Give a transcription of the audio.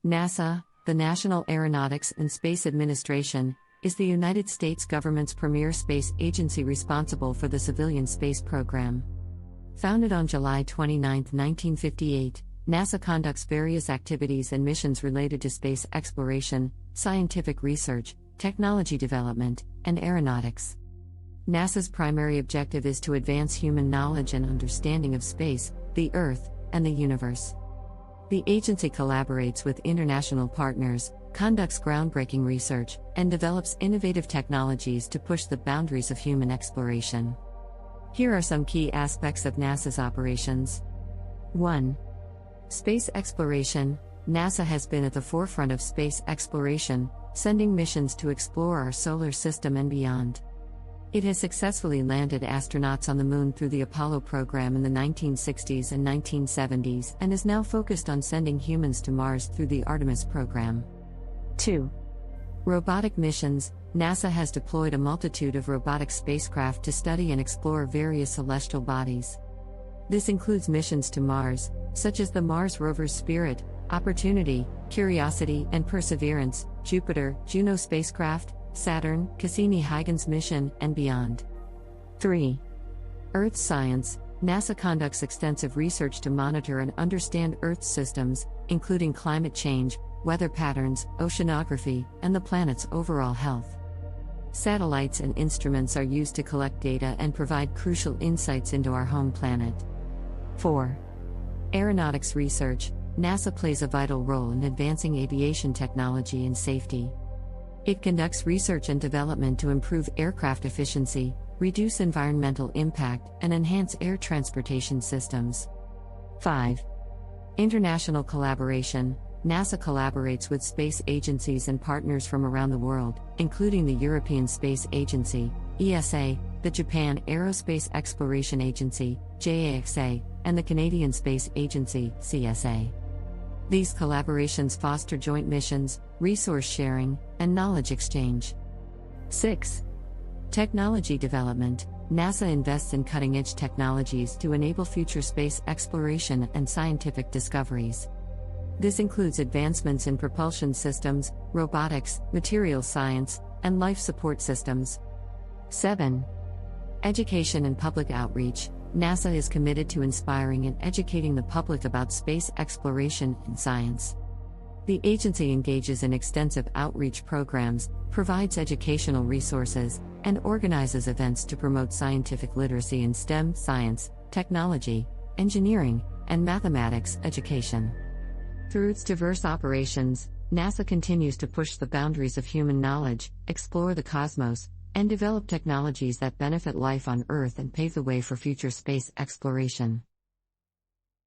NASA, the National Aeronautics and Space Administration, is the United States government's premier space agency responsible for the civilian space program. Founded on July 29, 1958, NASA conducts various activities and missions related to space exploration, scientific research, technology development, and aeronautics. NASA's primary objective is to advance human knowledge and understanding of space, the Earth, and the universe. The agency collaborates with international partners, conducts groundbreaking research, and develops innovative technologies to push the boundaries of human exploration. Here are some key aspects of NASA's operations. 1. Space exploration. NASA has been at the forefront of space exploration, sending missions to explore our solar system and beyond. It has successfully landed astronauts on the Moon through the Apollo program in the 1960s and 1970s and is now focused on sending humans to Mars through the Artemis program. 2. Robotic missions. NASA has deployed a multitude of robotic spacecraft to study and explore various celestial bodies. This includes missions to Mars, such as the Mars rovers Spirit, Opportunity, Curiosity, and Perseverance, Jupiter, Juno spacecraft, Saturn, Cassini-Huygens mission, and beyond. 3. Earth science. NASA conducts extensive research to monitor and understand Earth's systems, including climate change, weather patterns, oceanography, and the planet's overall health. Satellites and instruments are used to collect data and provide crucial insights into our home planet. 4. Aeronautics research. NASA plays a vital role in advancing aviation technology and safety. It conducts research and development to improve aircraft efficiency, reduce environmental impact, and enhance air transportation systems. 5. International collaboration. NASA collaborates with space agencies and partners from around the world, including the European Space Agency, ESA, the Japan Aerospace Exploration Agency, JAXA, and the Canadian Space Agency, CSA. These collaborations foster joint missions, resource sharing, and knowledge exchange. 6. Technology development. NASA invests in cutting-edge technologies to enable future space exploration and scientific discoveries. This includes advancements in propulsion systems, robotics, materials science, and life support systems. 7. Education and public outreach. NASA is committed to inspiring and educating the public about space exploration and science. The agency engages in extensive outreach programs, provides educational resources, and organizes events to promote scientific literacy in STEM, science, technology, engineering, and mathematics education. Through its diverse operations, NASA continues to push the boundaries of human knowledge, explore the cosmos, and develop technologies that benefit life on Earth and pave the way for future space exploration.